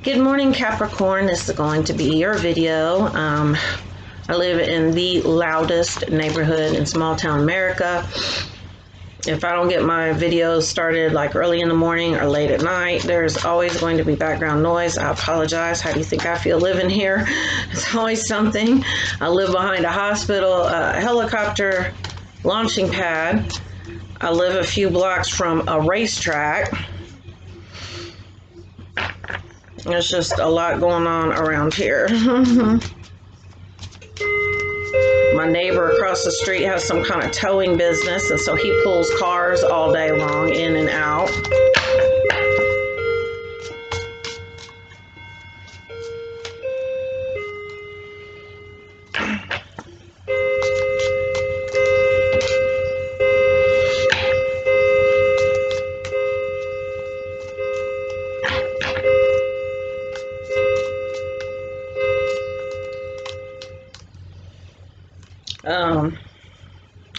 Good morning, Capricorn. This is going to be your video. I live in the loudest neighborhood in small town America. If I don't get my videos started like early in the morning or late at night, there's always going to be background noise. I apologize. How do you think I feel living here? It's always something. I live behind a hospital, a helicopter launching pad. I live a few blocks from a racetrack. There's just a lot going on around here. My neighbor across the street has some kind of towing business, and so he pulls cars all day long in and out.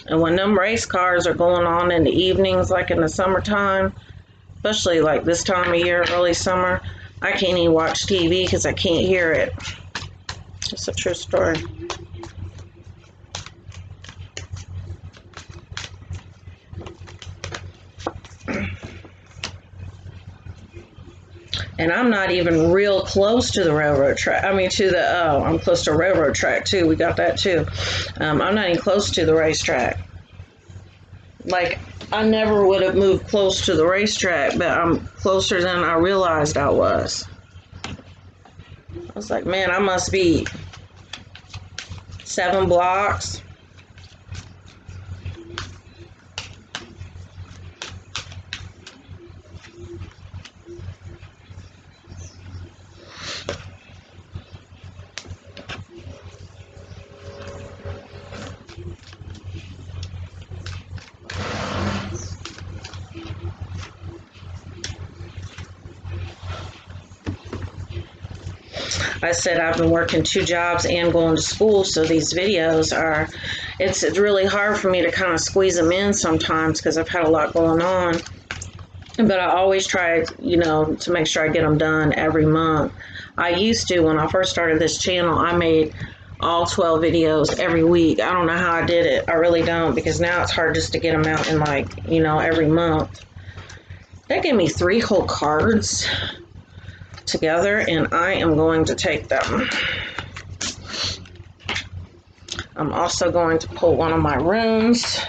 And when them race cars are going on in the evenings, like in the summertime, especially like this time of year, early summer, I can't even watch TV because I can't hear it. It's a true story. And I'm not even real close to the railroad track. I mean, I'm close to a railroad track too. We got that too. I'm not even close to the racetrack. Like, I never would have moved close to the racetrack, but I'm closer than I realized I was. I was like, man, I must be 7 blocks. I said I've been working 2 jobs and going to school, so these videos are, it's really hard for me to kind of squeeze them in sometimes because I've had a lot going on. But I always try, to make sure I get them done every month. I used to, when I first started this channel, I made all 12 videos every week. I don't know how I did it. I really don't, because now it's hard just to get them out in every month. That gave me 3 whole cards together, and I am going to take them. I'm also going to pull one of my runes.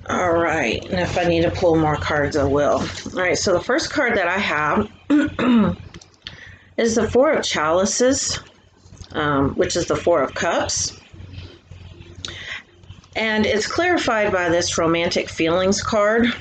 All right, and if I need to pull more cards, I will. All right, so the first card that I have is the 4 of Chalices, which is the 4 of Cups. And it's clarified by this romantic feelings card.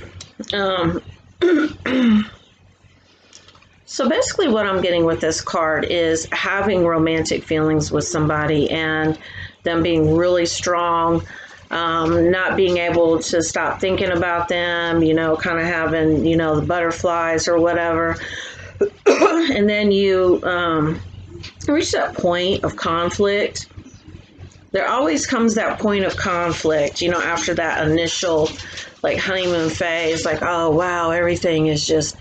So basically what I'm getting with this card is having romantic feelings with somebody and them being really strong, not being able to stop thinking about them, kind of having, the butterflies or whatever. And then you reach that point of conflict. There always comes that point of conflict, after that initial honeymoon phase, oh wow, everything is just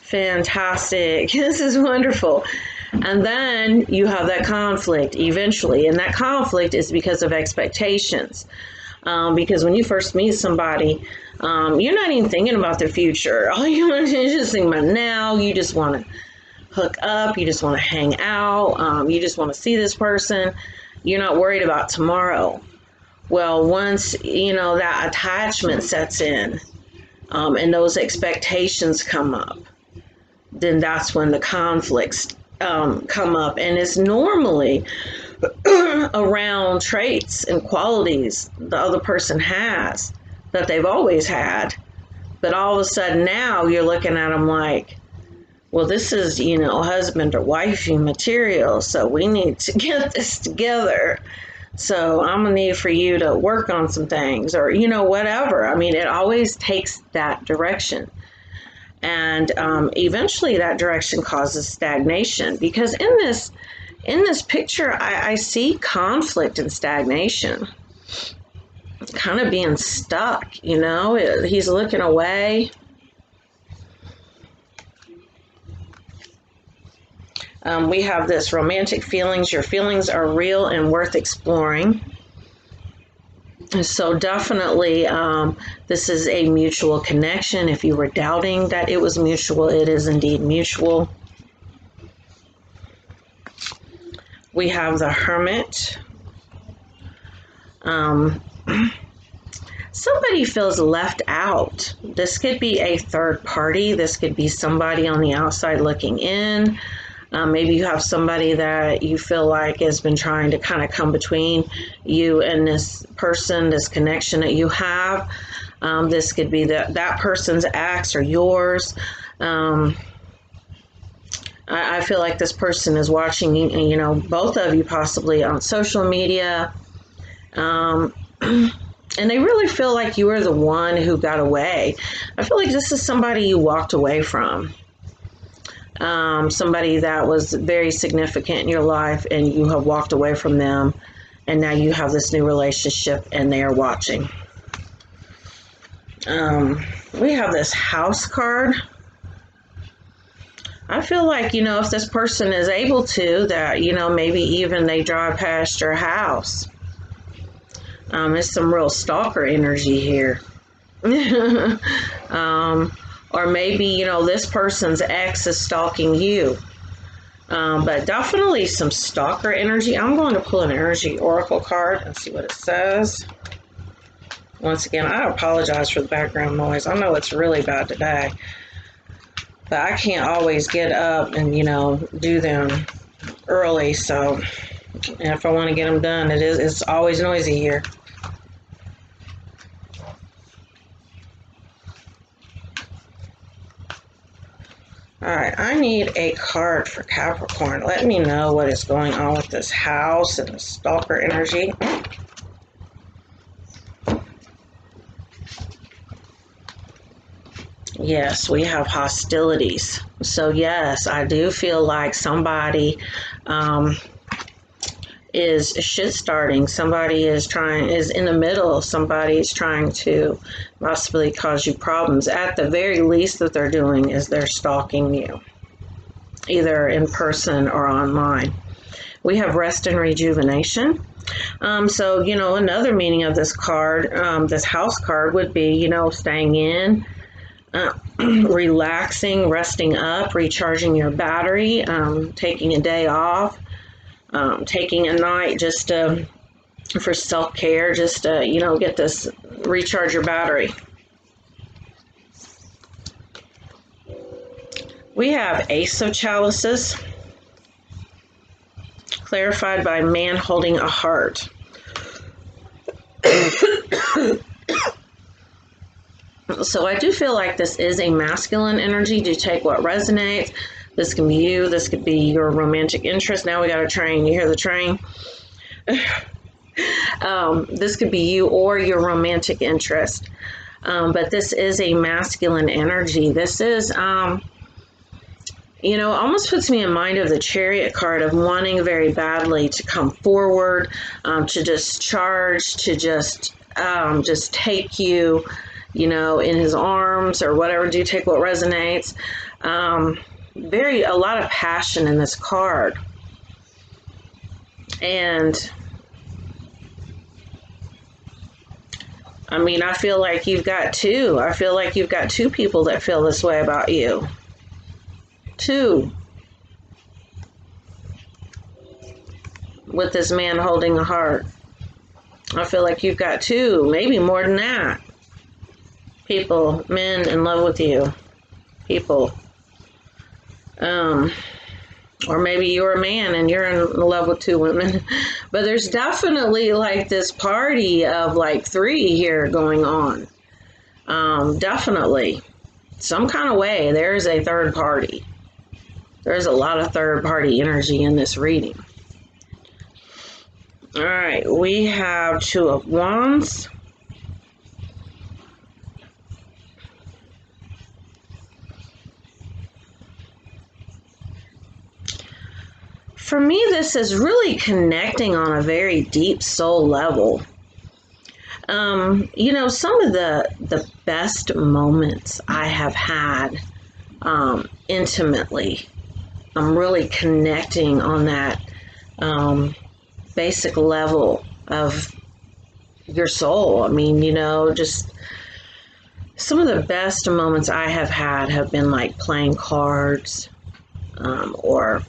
fantastic. This is wonderful. And then you have that conflict eventually. And that conflict is because of expectations. Because when you first meet somebody, you're not even thinking about their future. All you want to do is just think about now. You just want to hook up. You just want to hang out. You just want to see this person. You're not worried about tomorrow. Well, once, that attachment sets in, and those expectations come up, then that's when the conflicts come up. And it's normally around traits and qualities the other person has that they've always had. But all of a sudden now you're looking at them like, well, this is, husband or wifey material, so we need to get this together. So I'm going to need for you to work on some things or, whatever. I mean, it always takes that direction. And eventually that direction causes stagnation, because in this picture, I see conflict and stagnation, kind of being stuck, He's looking away. We have this romantic feelings. Your feelings are real and worth exploring. So definitely, this is a mutual connection. If you were doubting that it was mutual, it is indeed mutual. We have the Hermit. Somebody feels left out. This could be a third party. This could be somebody on the outside looking in. Maybe you have somebody that you feel like has been trying to kind of come between you and this person, this connection that you have. This could be that person's ex or yours. I feel like this person is watching, you know, both of you possibly on social media. And they really feel like you were the one who got away. I feel like this is somebody you walked away from. Somebody that was very significant in your life, and you have walked away from them, and now you have this new relationship and they are watching. We have this House card. I feel like, you know, if this person is able to, that, you know, maybe even they drive past your house. It's some real stalker energy here. Or maybe, you know, this person's ex is stalking you. But definitely some stalker energy. I'm going to pull an energy oracle card and see what it says. Once again, I apologize for the background noise. I know it's really bad today. But I can't always get up and, you know, do them early. So, and if I want to get them done, it's always noisy here. All right, I need a card for Capricorn. Let me know what is going on with this house and the stalker energy. Yes, we have hostilities. So yes, I do feel like somebody is shit starting. Somebody is in the middle. Somebody is trying to possibly cause you problems. At the very least, what they're doing is they're stalking you, either in person or online. We have rest and rejuvenation. So, you know, another meaning of this card, this house card would be, you know, staying in, relaxing, resting up, recharging your battery, taking a day off, taking a night just for self-care, just to, you know, get this, recharge your battery. We have Ace of Chalices, clarified by man holding a heart. So I do feel like this is a masculine energy. Do take what resonates. This can be you. This could be your romantic interest. Now we got a train. You hear the train? This could be you or your romantic interest. But this is a masculine energy. This is, you know, almost puts me in mind of the Chariot card, of wanting very badly to come forward, to discharge, to just take you, you know, in his arms or whatever. Do take what resonates. A lot of passion in this card. And I mean, I feel like you've got two. I feel like you've got two people that feel this way about you. Two. With this man holding a heart. I feel like you've got two, maybe more than that. People, men in love with you. People. Or maybe you're a man and you're in love with two women. But there's definitely like this party of like three here going on. Definitely. Some kind of way there's a third party. There's a lot of third party energy in this reading. All right, we have Two of Wands. For me, this is really connecting on a very deep soul level. You know, some of the best moments I have had intimately I'm really connecting on that basic level of your soul. I mean, you know, just some of the best moments I have had have been like playing cards, or,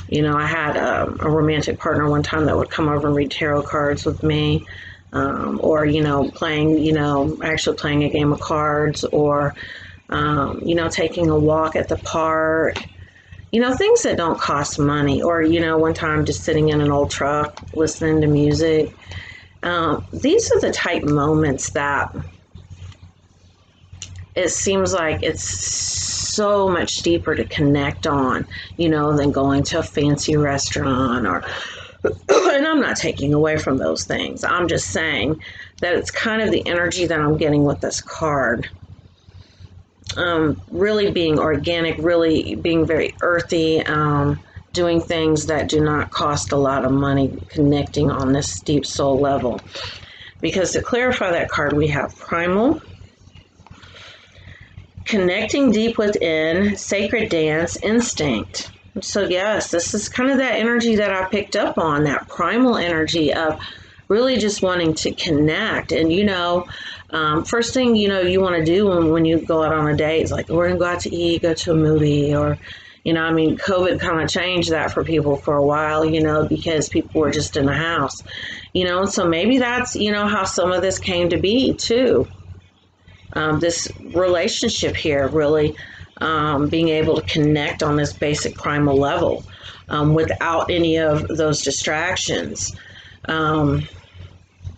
you know, I had a romantic partner one time that would come over and read tarot cards with me, or, you know, playing, you know, actually playing a game of cards, or, you know, taking a walk at the park, you know, things that don't cost money, or, you know, one time just sitting in an old truck listening to music. These are the type moments that it seems like it's so much deeper to connect on, you know, than going to a fancy restaurant, or, and I'm not taking away from those things. I'm just saying that it's kind of the energy that I'm getting with this card. Really being organic, really being very earthy, doing things that do not cost a lot of money, connecting on this deep soul level. Because to clarify that card, we have primal, connecting deep within, sacred dance, instinct. So yes, this is kind of that energy that I picked up on, that primal energy of really just wanting to connect. And, you know, first thing, you know, you want to do when you go out on a date is like, we're going to go out to eat, go to a movie, or, you know, I mean, COVID kind of changed that for people for a while, you know, because people were just in the house, you know, so maybe that's, you know, how some of this came to be too. This relationship here, really being able to connect on this basic primal level without any of those distractions.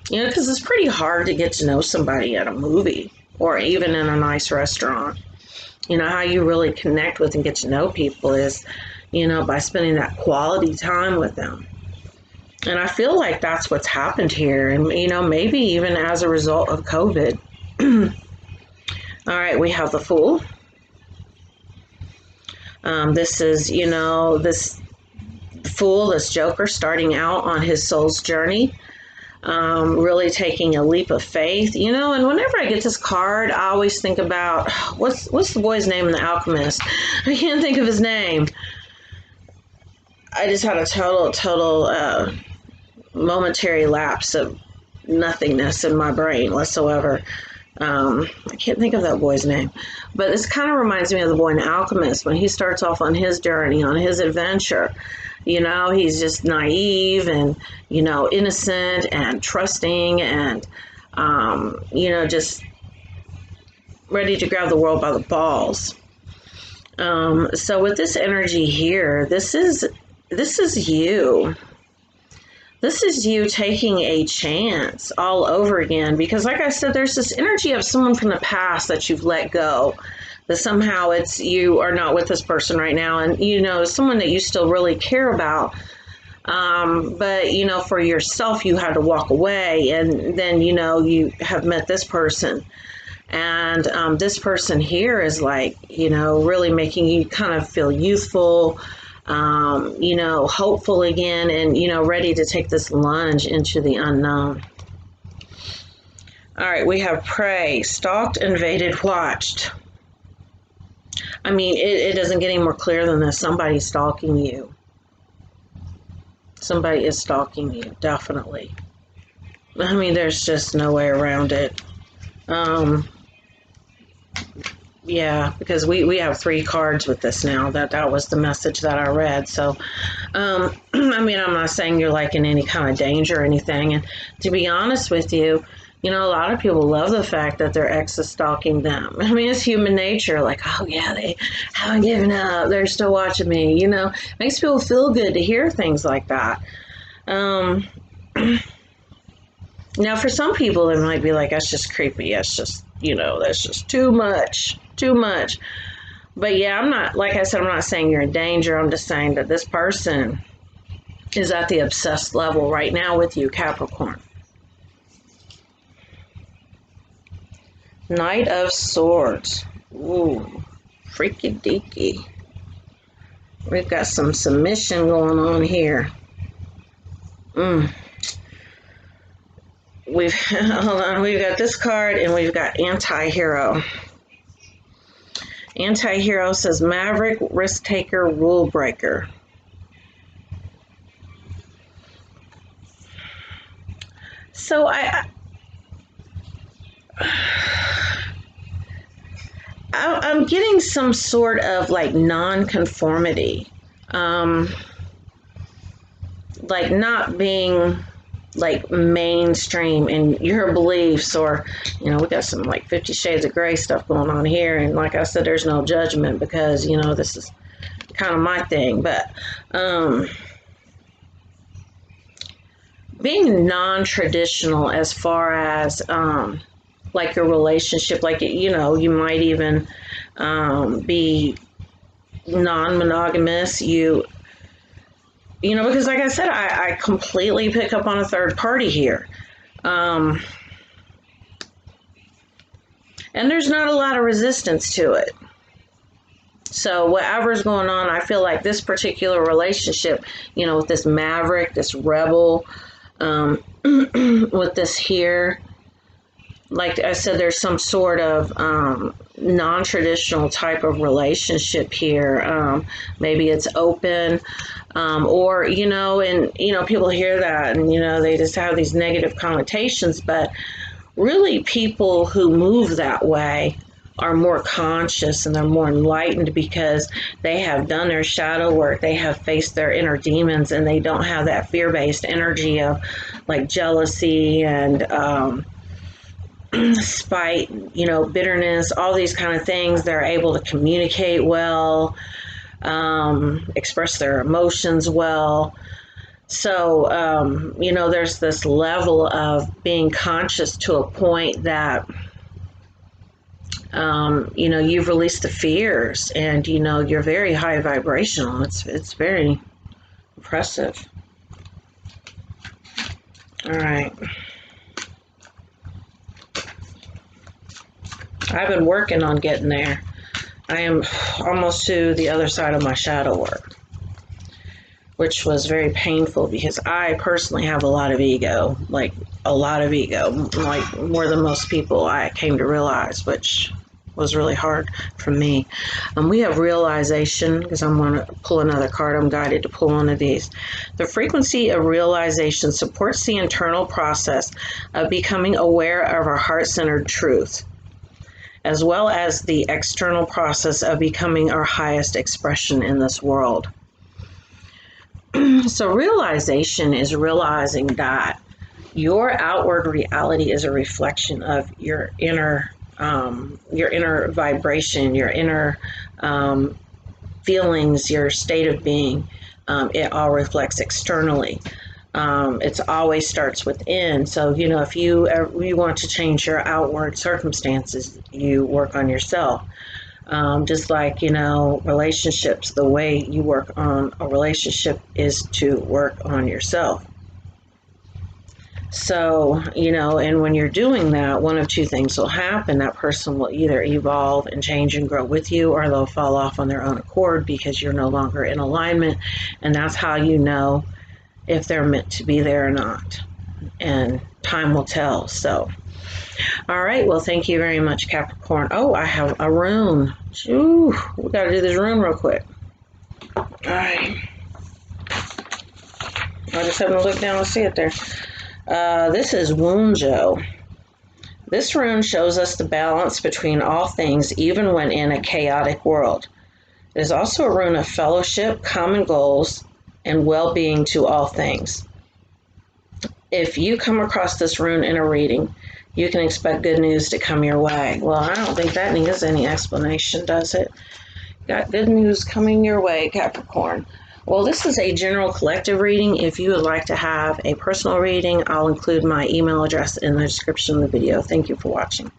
You know, because it's pretty hard to get to know somebody at a movie or even in a nice restaurant. You know, how you really connect with and get to know people is, you know, by spending that quality time with them. And I feel like that's what's happened here. And, you know, maybe even as a result of COVID. All right, we have the Fool. This is, you know, this Fool, this Joker starting out on his soul's journey. Really taking a leap of faith, you know. And whenever I get this card, I always think about what's the boy's name in The Alchemist. I can't think of his name. I just had a total momentary lapse of nothingness in my brain whatsoever. I can't think of that boy's name, but this kind of reminds me of the boy in The Alchemist when he starts off on his journey, on his adventure. You know, he's just naive and, you know, innocent and trusting and, you know, just ready to grab the world by the balls. So with this energy here, this is you. This is you taking a chance all over again, because like I said, there's this energy of someone from the past that you've let go, that somehow it's you are not with this person right now, and you know, someone that you still really care about, but you know, for yourself you had to walk away, and then you know, you have met this person, and this person here is like, you know, really making you kind of feel youthful, you know, hopeful again, and, you know, ready to take this lunge into the unknown. All right, we have prey, stalked, invaded, watched. I mean, it doesn't get any more clear than this. Somebody's stalking you. Somebody is stalking you, definitely. I mean, there's just no way around it. Yeah, because we have 3 cards with this now. That was the message that I read. So, I mean, I'm not saying you're like in any kind of danger or anything. And to be honest with you, you know, a lot of people love the fact that their ex is stalking them. I mean, it's human nature. Like, oh yeah, they haven't given up. They're still watching me. You know, makes people feel good to hear things like that. Now, for some people, it might be like, that's just creepy. That's just, you know, that's just too much. Too much. But yeah, I'm not, like I said, I'm not saying you're in danger. I'm just saying that this person is at the obsessed level right now with you, Capricorn. Knight of Swords. Ooh, freaky deaky. We've got some submission going on here. Hold on, we've got this card and we've got anti-hero. Anti-hero says maverick, risk taker, rule breaker. So I'm getting some sort of like non-conformity, like not being like mainstream in your beliefs, or we got some like 50 Shades of Grey stuff going on here, and like I said, there's no judgment because this is kind of my thing, but being non-traditional as far as like your relationship, like you might even be non-monogamous, because like I said, I completely pick up on a third party here. And there's not a lot of resistance to it. So whatever's going on, I feel like this particular relationship, with this maverick, this rebel, with this here, like I said, there's some sort of non-traditional type of relationship here. Maybe it's open, or and people hear that and they just have these negative connotations, but really people who move that way are more conscious and they're more enlightened because they have done their shadow work, they have faced their inner demons, and they don't have that fear-based energy of like jealousy and spite, bitterness, all these kind of things. They're able to communicate well, express their emotions well. So, there's this level of being conscious to a point that, you've released the fears, and, you're very high vibrational. It's very impressive. All right. I've been working on getting there. I am almost to the other side of my shadow work, which was very painful because I personally have a lot of ego, like more than most people I came to realize, which was really hard for me. We have realization, because I'm going to pull another card. I'm guided to pull one of these. The frequency of realization supports the internal process of becoming aware of our heart-centered truth, as well as the external process of becoming our highest expression in this world. So realization is realizing that your outward reality is a reflection of your inner vibration, your inner feelings, your state of being. It all reflects externally. It always starts within. So, if you want to change your outward circumstances, you work on yourself. Just like, relationships, the way you work on a relationship is to work on yourself. So, and when you're doing that, one of two things will happen. That person will either evolve and change and grow with you, or they'll fall off on their own accord because you're no longer in alignment. And that's how you know if they're meant to be there or not. And time will tell. So, all right. Well, thank you very much, Capricorn. Oh, I have a rune. Ooh, we got to do this rune real quick. All right. I just haven't looked down and see it there. This is Wunjo. This rune shows us the balance between all things, even when in a chaotic world. It is also a rune of fellowship, common goals, and well-being to all things. If you come across this rune in a reading, you can expect good news to come your way. Well, I don't think that needs any explanation, does it? Got good news coming your way, Capricorn. Well, this is a general collective reading. If you would like to have a personal reading, I'll include my email address in the description of the video. Thank you for watching.